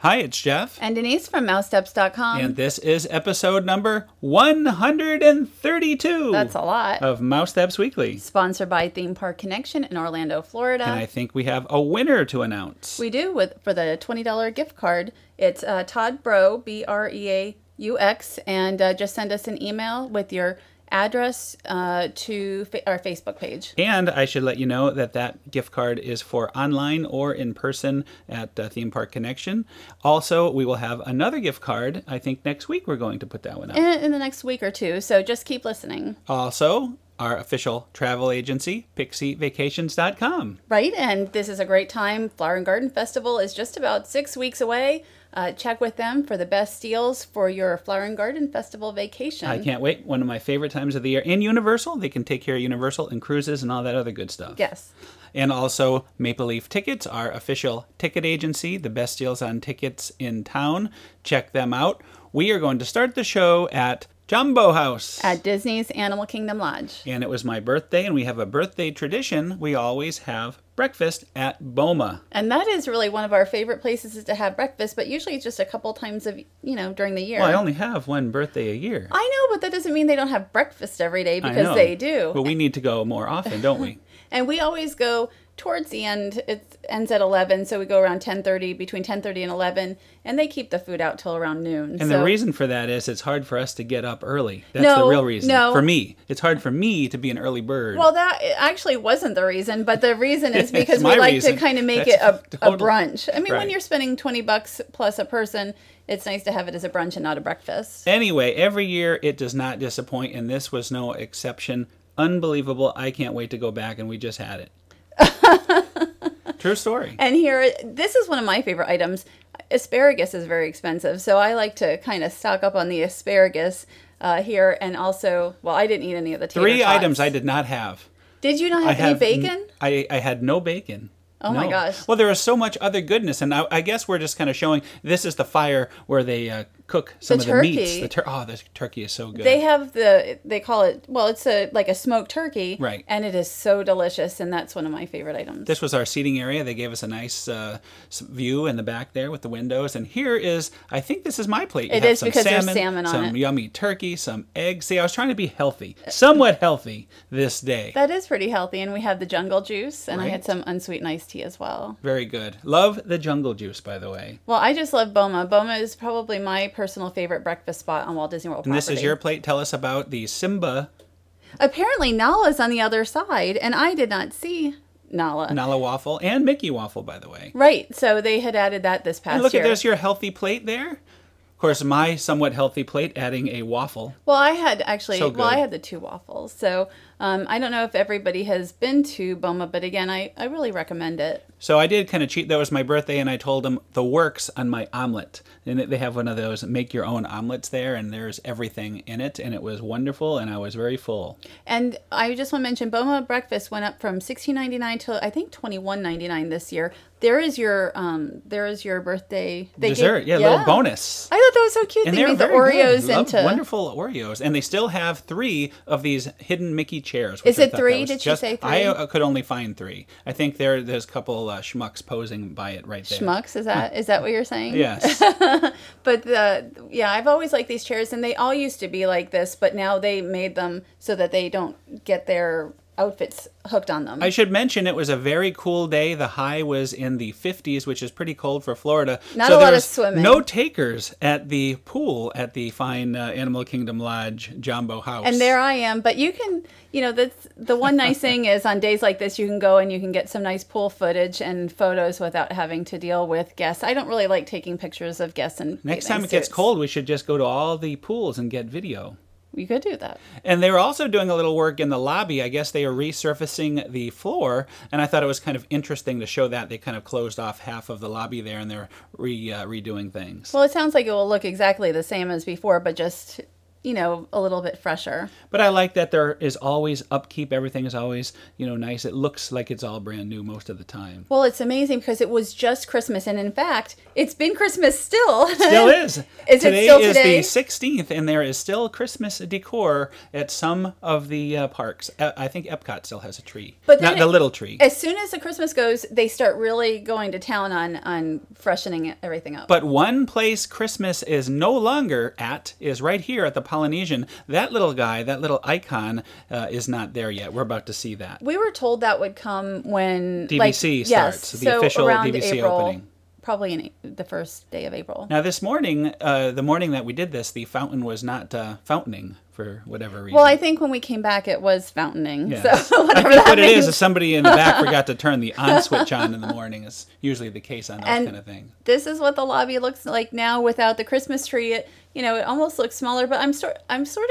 Hi, it's Jeff. And Denise from mousesteps.com. And this is episode number 132. That's a lot. Of Mouse Steps Weekly. Sponsored by Theme Park Connection in Orlando, Florida. And I think we have a winner to announce. We do, for the $20 gift card. It's Todd Breaux, B-R-E-A-U-X. And just send us an email with your address to our Facebook page. And I should let you know that that gift card is for online or in person at Theme Park Connection. Also, we will have another gift card. I think next week we're going to put that one up. In the next week or two, so just keep listening. Also, our official travel agency, PixieVacations.com. Right, and this is a great time. Flower and Garden Festival is just about 6 weeks away. Check with them for the best deals for your Flower and Garden Festival vacation. I can't wait. One of my favorite times of the year. And Universal. They can take care of Universal and cruises and all that other good stuff. Yes. And also Maple Leaf Tickets, our official ticket agency. The best deals on tickets in town. Check them out. We are going to start the show at Jambo House. At Disney's Animal Kingdom Lodge. And it was my birthday, and we have a birthday tradition. We always have breakfast at Boma. And that is really one of our favorite places to have breakfast, but usually it's just a couple times during the year. Well, I only have one birthday a year. I know, but that doesn't mean they don't have breakfast every day, because they do. But we need to go more often, don't we? And we always go towards the end. It ends at 11, so we go around 10:30, between 10:30 and 11, and they keep the food out till around noon. And the reason for that is it's hard for us to get up early. That's the real reason. No. For me. It's hard for me to be an early bird. Well, that actually wasn't the reason, but the reason is because we like to kind of make it a brunch. I mean, when you're spending $20 plus a person, it's nice to have it as a brunch and not a breakfast. Anyway, every year it does not disappoint, and this was no exception. Unbelievable. I can't wait to go back, and we just had it. True story. And here, this is one of my favorite items. Asparagus is very expensive, so I like to kind of stock up on the asparagus here. And also, well, I didn't eat any of the tater tots. 3 items I did not have. Did you not have any bacon? I had no bacon. Oh my gosh. Well, there is so much other goodness, and I guess we're just kind of showing this is the fire where they cook some of the meats. The turkey is so good. They have they call it, well, it's like a smoked turkey. Right. And it is so delicious, and that's one of my favorite items. This was our seating area. They gave us a nice view in the back there with the windows, and here is, I think this is my plate. It is because there's salmon on it. Some yummy turkey, some eggs. See, I was trying to be healthy, somewhat healthy this day. That is pretty healthy, and we have the jungle juice, and I had some unsweetened iced tea as well. Very good. Love the jungle juice, by the way. Well, I just love Boma. Boma is probably my personal favorite breakfast spot on Walt Disney World property. And this is your plate. Tell us about the Simba. Apparently, Nala's on the other side, and I did not see Nala. Nala waffle and Mickey waffle, by the way. Right. So they had added that this past year. Look, there's your healthy plate there. Of course, my somewhat healthy plate adding a waffle. Well, I had actually, I had the 2 waffles. So I don't know if everybody has been to Boma, but again, I really recommend it. So I did kind of cheat. That was my birthday, and I told them the works on my omelet. And they have one of those make-your-own omelets there, and there's everything in it, and it was wonderful, and I was very full. And I just want to mention, Boma breakfast went up from $16.99 to I think $21.99 this year. There is your birthday dessert, little bonus. I thought that was so cute. And they made the Oreos into wonderful Oreos, and they still have 3 of these hidden Mickey chairs. Is it 3? Did you say 3? I could only find 3. I think there's a couple schmucks posing by it right there. Schmucks, is that what you're saying? Yes. But I've always liked these chairs, and they all used to be like this, but now they made them so that they don't get their outfits hooked on them. I should mention it was a very cool day. The high was in the 50s, which is pretty cold for Florida. Not a lot of swimming. No takers at the pool at the fine Animal Kingdom Lodge Jambo House. And there I am. But you can, that's the one nice thing is on days like this, you can go and you can get some nice pool footage and photos without having to deal with guests. I don't really like taking pictures of guests in Next time it gets cold, we should just go to all the pools and get video. We could do that. And they were also doing a little work in the lobby. I guess they are resurfacing the floor, and I thought it was kind of interesting to show that. They kind of closed off half of the lobby there, and they're redoing things. Well, it sounds like it will look exactly the same as before, but just a little bit fresher. But I like that there is always upkeep. Everything is always, nice. It looks like it's all brand new most of the time. Well, it's amazing because it was just Christmas. And in fact, it's been Christmas still. Still is. Today is the 16th, and there is still Christmas decor at some of the parks. I think Epcot still has a tree. But not the little tree. As soon as the Christmas goes, they start really going to town on freshening everything up. But one place Christmas is no longer at is right here at the Polynesian. That little guy, that little icon, is not there yet. We're about to see that. We were told that would come when DVC starts, the official around DVC April, opening. Probably in the first day of April. Now this morning, the morning that we did this, the fountain was not fountaining for whatever reason. Well, I think when we came back, it was fountaining. Yes. So whatever I think that what means. it is somebody in the back forgot to turn the on switch on in the morning. Is usually the case on those kind of things. This is what the lobby looks like now without the Christmas tree. It almost looks smaller, but I'm sort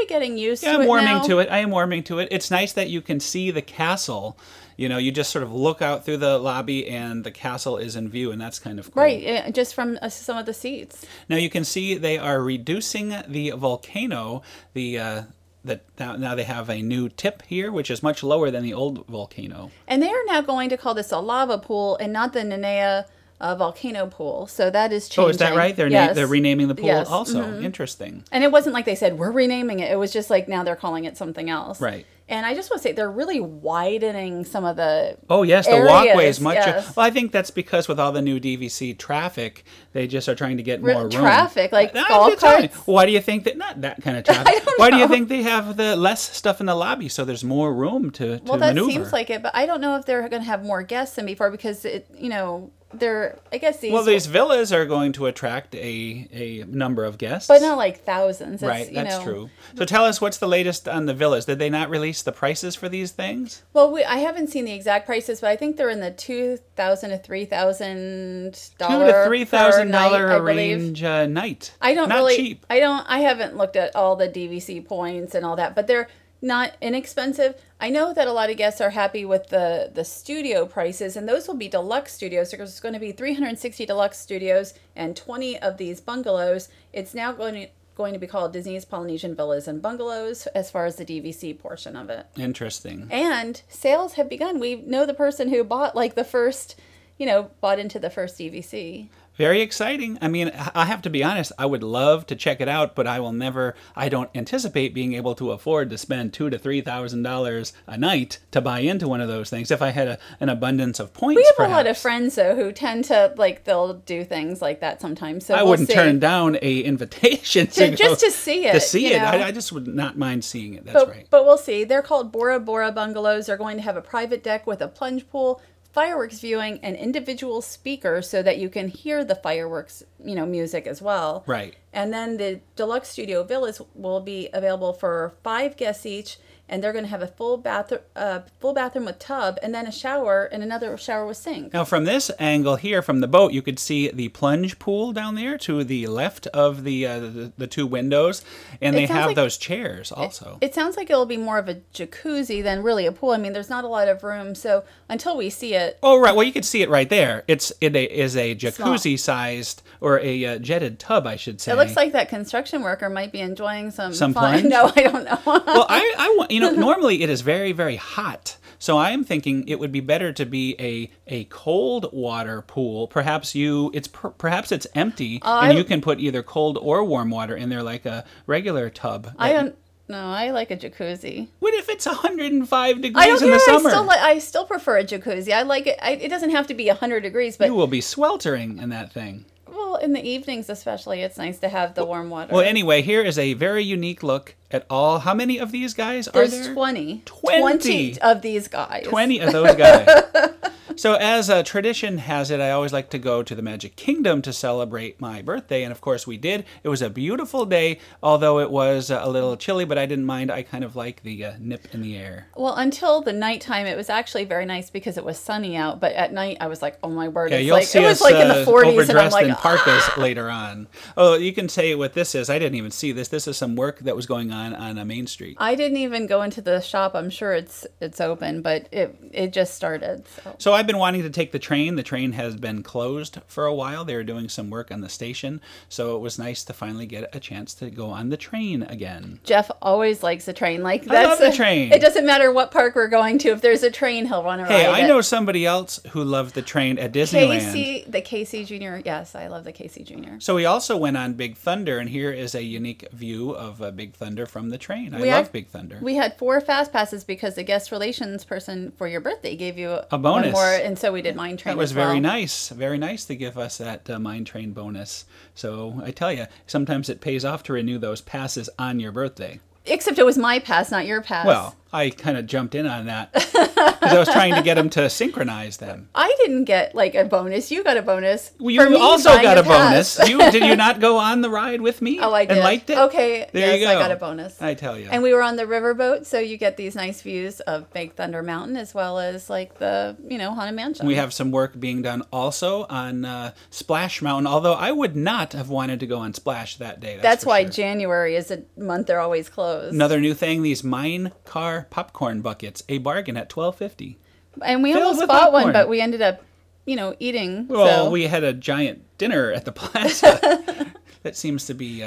of getting used to it now. I'm warming to it. I am warming to it. It's nice that you can see the castle. You just sort of look out through the lobby and the castle is in view, and that's kind of cool. Right, just from some of the seats. Now you can see they are reducing the volcano. Now they have a new tip here, which is much lower than the old volcano. And they are now going to call this a lava pool and not the Nanea volcano pool. So that is changing. Oh, is that right? They're renaming the pool also. Mm-hmm. Interesting. And it wasn't like they said, we're renaming it. It was just like now they're calling it something else. Right. And I just want to say they're really widening some of the Oh, yes, the areas. walkways much. Yes. Well, I think that's because with all the new DVC traffic, they just are trying to get more room. Traffic, like No, golf I'm telling you. carts? Why do you think that? Not that kind of traffic. Why do you think they have the less stuff in the lobby so there's more room to Well, that maneuver? seems like it, but I don't know if they're going to have more guests than before because I guess these villas are going to attract a number of guests. but not like thousands. It's, Right, that's true. So tell us, what's the latest on the villas? Did they not release the prices for these things? Well, I haven't seen the exact prices, but I think they're in the $2,000 to $3,000 $2,000 to $3,000 range. range night. I don't not really. cheap. I haven't looked at all the DVC points and all that, but they're not inexpensive. I know that a lot of guests are happy with the studio prices, and those will be deluxe studios. There's going to be 360 deluxe studios and 20 of these bungalows. It's now going to be called Disney's Polynesian Villas and Bungalows as far as the DVC portion of it. Interesting. And sales have begun. We know the person who bought bought into the first DVC. Very exciting. I mean, I have to be honest, I would love to check it out, but I don't anticipate being able to afford to spend $2,000 to $3,000 a night to buy into one of those things if I had an abundance of points. We have perhaps. a lot of friends, though, who tend to, they'll do things like that sometimes. So I wouldn't turn down a invitation just to see it. To see it. know? I just would not mind seeing it. That's right. But we'll see. They're called Bora Bora Bungalows. They're going to have a private deck with a plunge pool, fireworks viewing, and individual speakers so that you can hear the fireworks, music as well. Right. And then the deluxe studio villas will be available for 5 guests each, and they're going to have a full bathroom with tub, and then a shower, and another shower with sink. Now, from this angle here, from the boat, you could see the plunge pool down there to the left of the 2 windows, and they have those chairs also. It sounds like it'll be more of a jacuzzi than really a pool. I mean, there's not a lot of room, so until we see it. Oh, right. Well, you can see it right there. It is a jacuzzi-sized, or a jetted tub, I should say. It looks like that construction worker might be enjoying some fun. Plunge? No, I don't know. Well, I want, normally it is very, very hot. So I am thinking it would be better to be a cold water pool. Perhaps it's empty, and you can put either cold or warm water in there like a regular tub. No, I like a jacuzzi. What if it's 105 degrees in the summer? I still prefer a jacuzzi. I like it. It doesn't have to be 100 degrees, but you will be sweltering in that thing. Well, in the evenings especially, it's nice to have the warm water. Well, anyway, here is a very unique look at all. How many of these guys are there? There's 20. 20 of these guys. 20 of those guys. So as tradition has it, I always like to go to the Magic Kingdom to celebrate my birthday, and of course we did. It was a beautiful day, although it was a little chilly, but I didn't mind. I kind of like the nip in the air. Well, until the nighttime, it was actually very nice because it was sunny out, but at night I was like, oh my word, Yeah, it's you'll like, see it was us like in the 40s, overdressed and I'm like, in parkas later on. Oh, you can say what this is. I didn't even see this. This is some work that was going on on Main Street. I didn't even go into the shop. I'm sure it's open, but it just started. So I've been wanting to take the train. The train has been closed for a while. They were doing some work on the station, so it was nice to finally get a chance to go on the train again. Jeff always likes the train. Like I love the train. It doesn't matter what park we're going to. If there's a train, he'll want to ride it. Hey, I know somebody else who loved the train at Disneyland. The Casey Jr. Yes, I love the Casey Jr. So we also went on Big Thunder, and here is a unique view of Big Thunder from the train. I love Big Thunder. We had 4 fast passes because the guest relations person for your birthday gave you a bonus. One more, and so we did Mine Train. That was very nice. Very nice to give us that Mine Train bonus. So I tell you, sometimes it pays off to renew those passes on your birthday. Except it was my pass, not your pass. Well, I kind of jumped in on that because I was trying to get them to synchronize them. I didn't get like a bonus. You got a bonus. Well, you also got a bonus. Did you not go on the ride with me? Oh, I did. And liked it? Okay. There you go. I got a bonus. I tell you. And we were on the riverboat, so you get these nice views of Big Thunder Mountain as well as like the, Haunted Mansion. We have some work being done also on Splash Mountain, although I would not have wanted to go on Splash that day. That's why January is a month they're always closed. Another new thing, these Mine Car popcorn buckets. A bargain at $12.50. And we almost bought one, but we ended up, eating. Well, we had a giant dinner at the plaza. That seems to be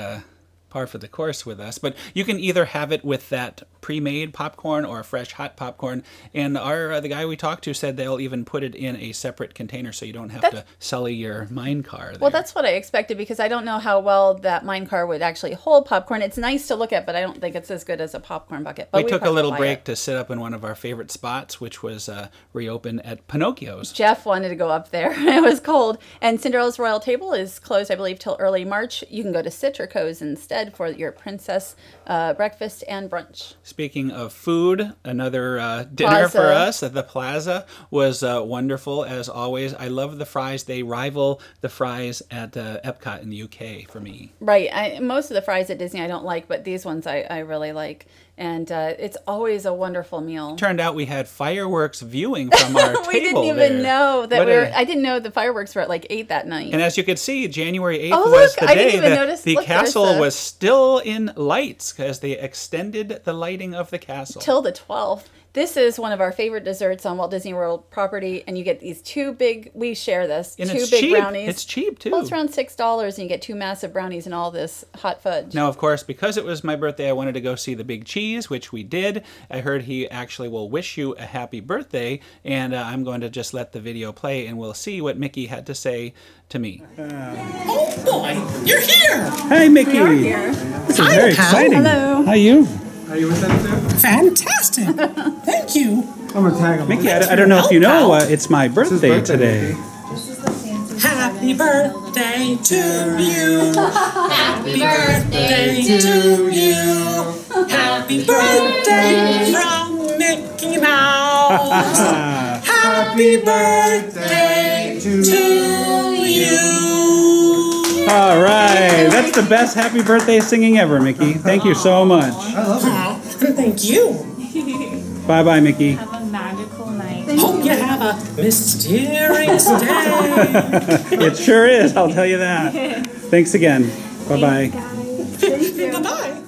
par for the course with us. But you can either have it with that pre-made popcorn or fresh hot popcorn. And the guy we talked to said they'll even put it in a separate container so you don't have to sully your Mine Car there. Well, that's what I expected because I don't know how well that Mine Car would actually hold popcorn. It's nice to look at, but I don't think it's as good as a popcorn bucket. But we took a little break to sit up in one of our favorite spots, which was reopened at Pinocchio's. Jeff wanted to go up there. It was cold. And Cinderella's Royal Table is closed, I believe, till early March. You can go to Citrico's instead for your princess breakfast and brunch. Speaking of food, another dinner for us at the Plaza was wonderful as always. I love the fries. They rival the fries at Epcot in the UK for me. Right. Most of the fries at Disney I don't like, but these ones I really like. And it's always a wonderful meal. Turned out we had fireworks viewing from our table. We didn't even know that I didn't know the fireworks were at like 8 that night. And as you could see, January 8th was the day that the castle was still in lights because they extended the lighting of the castle. Till the 12th. This is one of our favorite desserts on Walt Disney World property, and you get these 2 big, we share this, and 2 big brownies. It's cheap, too. Well, it's around $6, and you get 2 massive brownies and all this hot fudge. Now, of course, because it was my birthday, I wanted to go see the Big Cheese, which we did. I heard he actually will wish you a happy birthday, and I'm going to just let the video play, and we'll see what Mickey had to say to me. Oh, boy, you're here! Hi, Mickey. We are here. This is very exciting. Hello. How are you? Are you with them too? Fantastic! Thank you! I'm gonna tag them. Mickey, I don't know if you know, it's my birthday today. Happy birthday to you! Happy birthday to you! Happy birthday from Mickey Mouse! Happy birthday to you! All right, that's the best happy birthday singing ever, Mickey. Thank you so much. I love it. Thank you! Bye-bye, Mickey. Have a magical night. Hope you have a mysterious day! It sure is, I'll tell you that. Thanks again. Bye-bye. Bye-bye!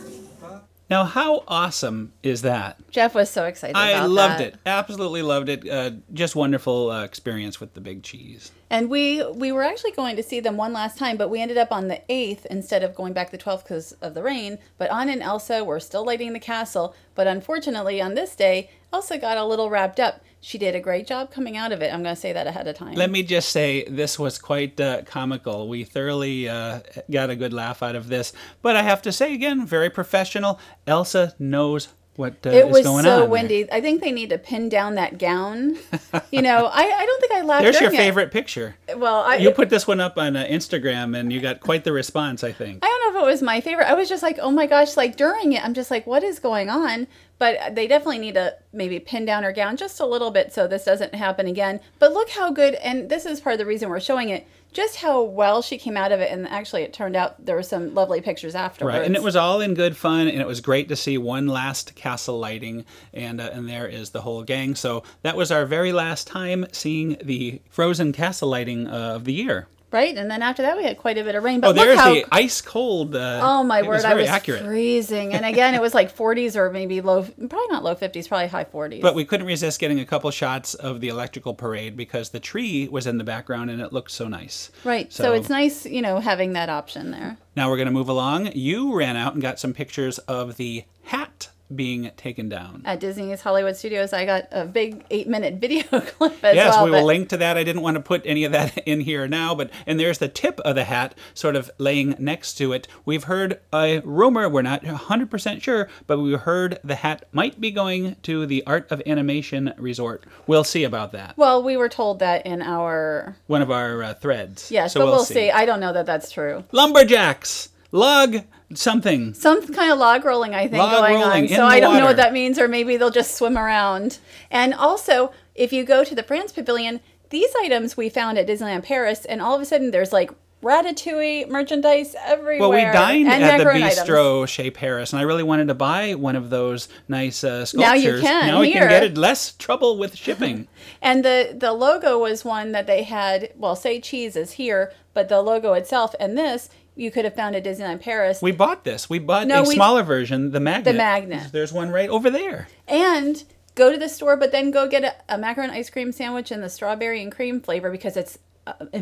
Now, how awesome is that? Jeff was so excited about that. I loved it. Absolutely loved it. Just wonderful experience with the Big Cheese. And we were actually going to see them one last time, but we ended up on the 8th instead of going back the 12th because of the rain. But Anna and Elsa were still lighting the castle. But unfortunately, on this day, Elsa got a little wrapped up. She did a great job coming out of it. I'm going to say that ahead of time. Let me just say, this was quite comical. We thoroughly got a good laugh out of this. But I have to say again, very professional. Elsa knows what is going on. It was so windy. There. I think they need to pin down that gown. I don't think I laughed. There's your favorite picture. Well, you put this one up on Instagram, and you got quite the response, I think. I don't know if it was my favorite. I was just like, oh my gosh, like during it, I'm just like, what is going on? But they definitely need to maybe pin down her gown just a little bit so this doesn't happen again. But look how good, and this is part of the reason we're showing it, just how well she came out of it. And actually, it turned out there were some lovely pictures afterwards. Right, and it was all in good fun, and it was great to see one last castle lighting, and there is the whole gang. So that was our very last time seeing the Frozen castle lighting of the year. Right, and then after that we had quite a bit of rain. But Oh, look there's how, the ice cold. oh my word, I was accurate. freezing. And again, it was like 40s or maybe probably not low 50s, probably high 40s. But we couldn't resist getting a couple shots of the electrical parade because the tree was in the background and it looked so nice. Right, so it's nice, having that option there. Now we're going to move along. You ran out and got some pictures of the hat being taken down. At Disney's Hollywood Studios, I got a big 8-minute video clip as yes, well. we will link to that. I didn't want to put any of that in here now, and there's the tip of the hat sort of laying next to it. We've heard a rumor, we're not 100% sure, but we heard the hat might be going to the Art of Animation Resort. We'll see about that. Well, we were told that in one of our threads. Yes, so but we'll see. I don't know that that's true. Lumberjacks! Log something. Some kind of log rolling, I think, going on. So I don't know what that means, or maybe they'll just swim around. And also, if you go to the France Pavilion, these items we found at Disneyland Paris, and all of a sudden there's like Ratatouille merchandise everywhere. Well, we dined and at the macaron Bistro items. Chez Paris, and I really wanted to buy one of those nice sculptures. Now you can. Now we here. can get it less trouble with shipping. And the logo was one that they had, well, say cheese is here, but the logo itself, and this, you could have found at Disneyland Paris. We bought this. We bought a smaller version, the magnet. The magnet. There's one right over there. And go to the store, but then go get a macaron ice cream sandwich in the strawberry and cream flavor because it's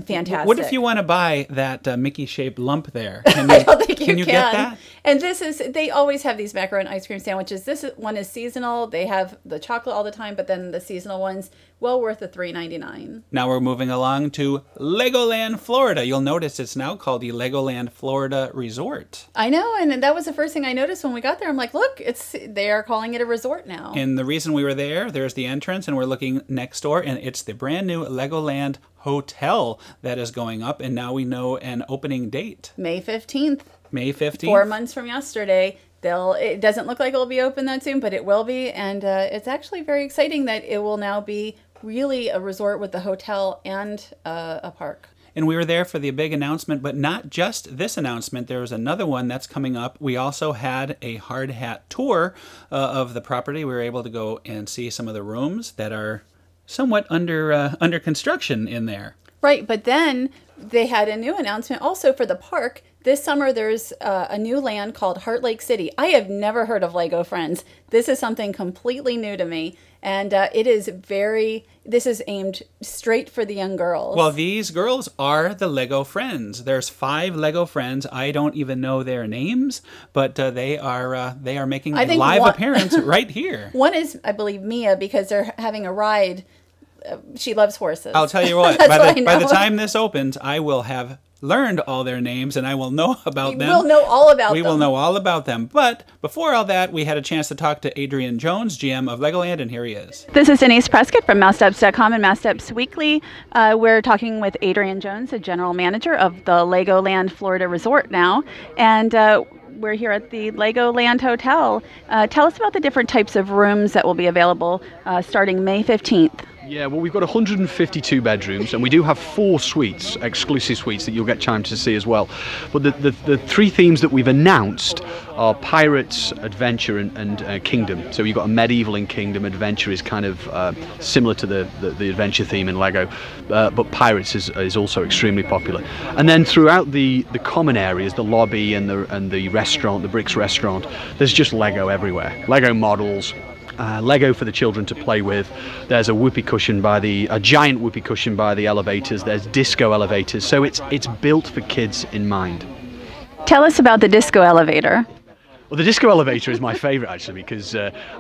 fantastic. What if you want to buy that Mickey-shaped lump there? Can you, I don't think you can. Get that? And they always have these macaron ice cream sandwiches. One is seasonal. They have the chocolate all the time, but then the seasonal ones, well worth the $3.99. Now we're moving along to Legoland, Florida. You'll notice it's now called the Legoland Florida Resort. I know, and that was the first thing I noticed when we got there. I'm like, look, they are calling it a resort now. And the reason we were there's the entrance, and we're looking next door, and it's the brand new Legoland Hotel that is going up, and now we know an opening date. May 15th. May 15th. 4 months from yesterday. It doesn't look like it'll be open that soon, but it will be, and it's actually very exciting that it will now be really a resort with the hotel and a park. And we were there for the big announcement, but not just this announcement. There was another one that's coming up. We also had a hard hat tour of the property. We were able to go and see some of the rooms that are somewhat under construction in there. Right, but then they had a new announcement also for the park. This summer there's a new land called Heart Lake City. I have never heard of Lego Friends. This is something completely new to me. And this is aimed straight for the young girls. Well, these girls are the Lego Friends. There's 5 Lego Friends. I don't even know their names, but they are making a live appearance right here. One is, I believe, Mia, because they're having a ride. She loves horses. I'll tell you what, by the time this opens, I will have learned all their names and I will know about them. We'll know all about them. We will know all about them. But before all that, we had a chance to talk to Adrian Jones, GM of Legoland, and here he is. This is Denise Prescott from MouseSteps.com and MouseSteps Weekly. We're talking with Adrian Jones, the general manager of the Legoland Florida Resort now. And we're here at the Legoland Hotel. Tell us about the different types of rooms that will be available starting May 15th. Yeah, well, we've got 152 bedrooms, and we do have 4 suites, exclusive suites, that you'll get time to see as well. But the 3 themes that we've announced are Pirates, Adventure, and Kingdom. So you've got a medieval and Kingdom. Adventure is kind of similar to the adventure theme in Lego, but Pirates is also extremely popular. And then throughout the common areas, the lobby and the restaurant, the Bricks restaurant, there's just Lego everywhere. Lego models. Lego for the children to play with. There's a giant whoopee cushion by the elevators. There's disco elevators. So it's built for kids in mind. Tell us about the disco elevator. Well, the disco elevator is my favorite actually because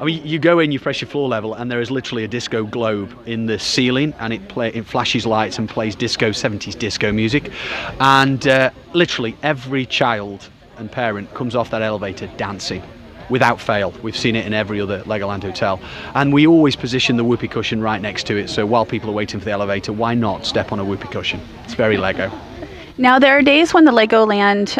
you go in, you press your floor level, and there is literally a disco globe in the ceiling, and it flashes lights and plays 70s disco music, and literally every child and parent comes off that elevator dancing. Without fail. We've seen it in every other Legoland hotel. And we always position the whoopee cushion right next to it, so while people are waiting for the elevator, why not step on a whoopee cushion? It's very Lego. Now, there are days when the Legoland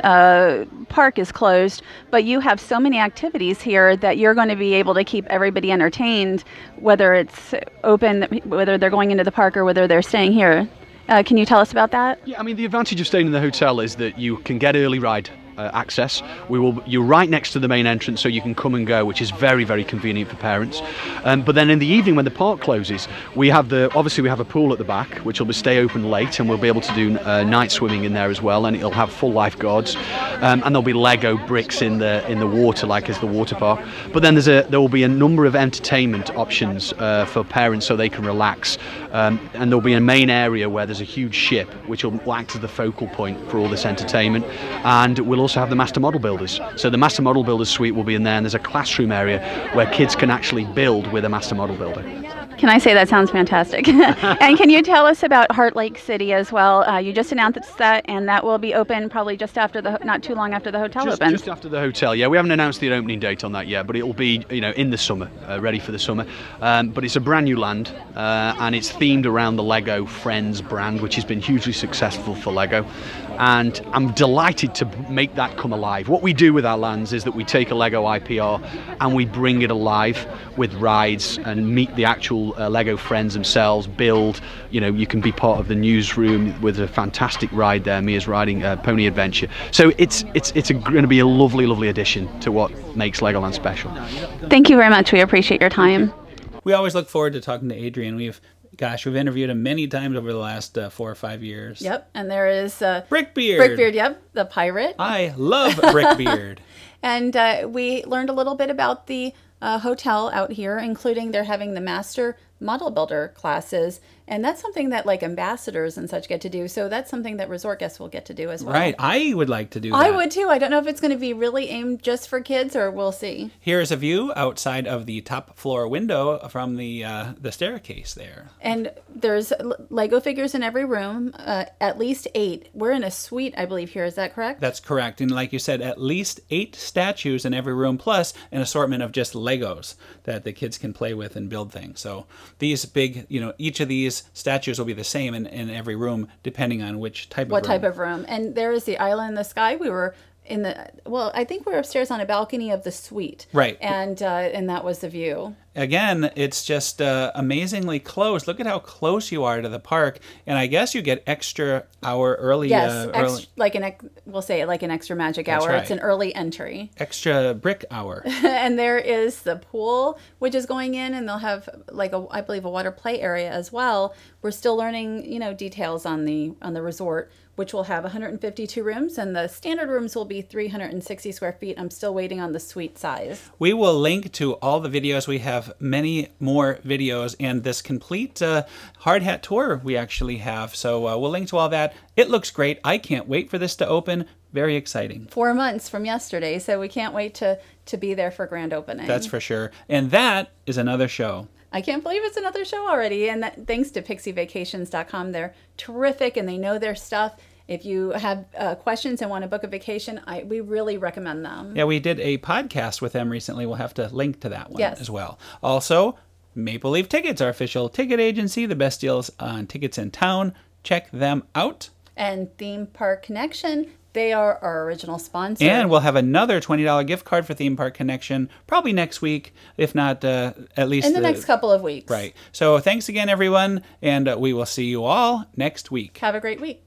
park is closed, but you have so many activities here that you're going to be able to keep everybody entertained, whether it's open, whether they're going into the park or whether they're staying here. Can you tell us about that? Yeah, I mean, the advantage of staying in the hotel is that you can get early ride access. You're right next to the main entrance, so you can come and go, which is very, very convenient for parents. But then in the evening, when the park closes, we have a pool at the back, which will stay open late, and we'll be able to do night swimming in there as well, and it'll have full lifeguards, and there'll be Lego bricks in the water, like as the water park. But then there will be a number of entertainment options for parents, so they can relax, and there'll be a main area where there's a huge ship, which will act as the focal point for all this entertainment. And we'll also have the Master Model Builders. So the Master Model Builders suite will be in there, and there's a classroom area where kids can actually build with a Master Model Builder. Can I say that sounds fantastic? And can you tell us about Heart Lake City as well? You just announced that, and that will be open probably just after not too long after the hotel opens. Just after the hotel, yeah. We haven't announced the opening date on that yet, but it will be, in the summer, ready for the summer. But it's a brand new land, and it's themed around the Lego Friends brand, which has been hugely successful for Lego. And I'm delighted to make that come alive. What we do with our lands is that we take a Lego IPR and we bring it alive with rides and meet the actual Lego friends themselves, build. You can be part of the newsroom with a fantastic ride there. Mia's riding Pony Adventure. So it's going to be a lovely, lovely addition to what makes Legoland special. Thank you very much. We appreciate your time. We always look forward to talking to Adrian. We've interviewed him many times over the last 4 or 5 years. Yep, and there is Brickbeard. Brickbeard, yep, the pirate. I love Brickbeard. And we learned a little bit about the hotel out here, including they're having the Master Model Builder classes. And that's something that like ambassadors and such get to do. So that's something that resort guests will get to do as well. Right. I would like to do that. I would too. I don't know if it's going to be really aimed just for kids, or we'll see. Here's a view outside of the top floor window from the staircase there. And there's Lego figures in every room, at least 8. We're in a suite, I believe, here. Is that correct? That's correct. And like you said, at least 8 statues in every room, plus an assortment of just Legos that the kids can play with and build things. So these big, each of these statues will be the same in every room, depending on which type of room. What type of room. And there is the island in the sky. We were I think we were upstairs on a balcony of the suite. Right. And that was the view. Again, it's just amazingly close. Look at how close you are to the park. And I guess you get extra hour early. Yes, we'll say it like an extra magic hour. Right. It's an early entry. Extra brick hour. And there is the pool, which is going in, and they'll have I believe a water play area as well. We're still learning, details on the resort, which will have 152 rooms, and the standard rooms will be 360 square feet. I'm still waiting on the suite size. We will link to all the videos. We have many more videos, and this complete hard hat tour we actually have. So we'll link to all that. It looks great. I can't wait for this to open. Very exciting. 4 months from yesterday, so we can't wait to be there for grand opening. That's for sure. And that is another show. I can't believe it's another show already. And thanks to pixievacations.com. They're terrific and they know their stuff. If you have questions and want to book a vacation, we really recommend them. Yeah, we did a podcast with them recently. We'll have to link to that one as well. Also, Maple Leaf Tickets, our official ticket agency, the best deals on tickets in town. Check them out. And Theme Park Connection, they are our original sponsor. And we'll have another $20 gift card for Theme Park Connection, probably next week, if not at least... in the next couple of weeks. Right. So thanks again, everyone, and we will see you all next week. Have a great week.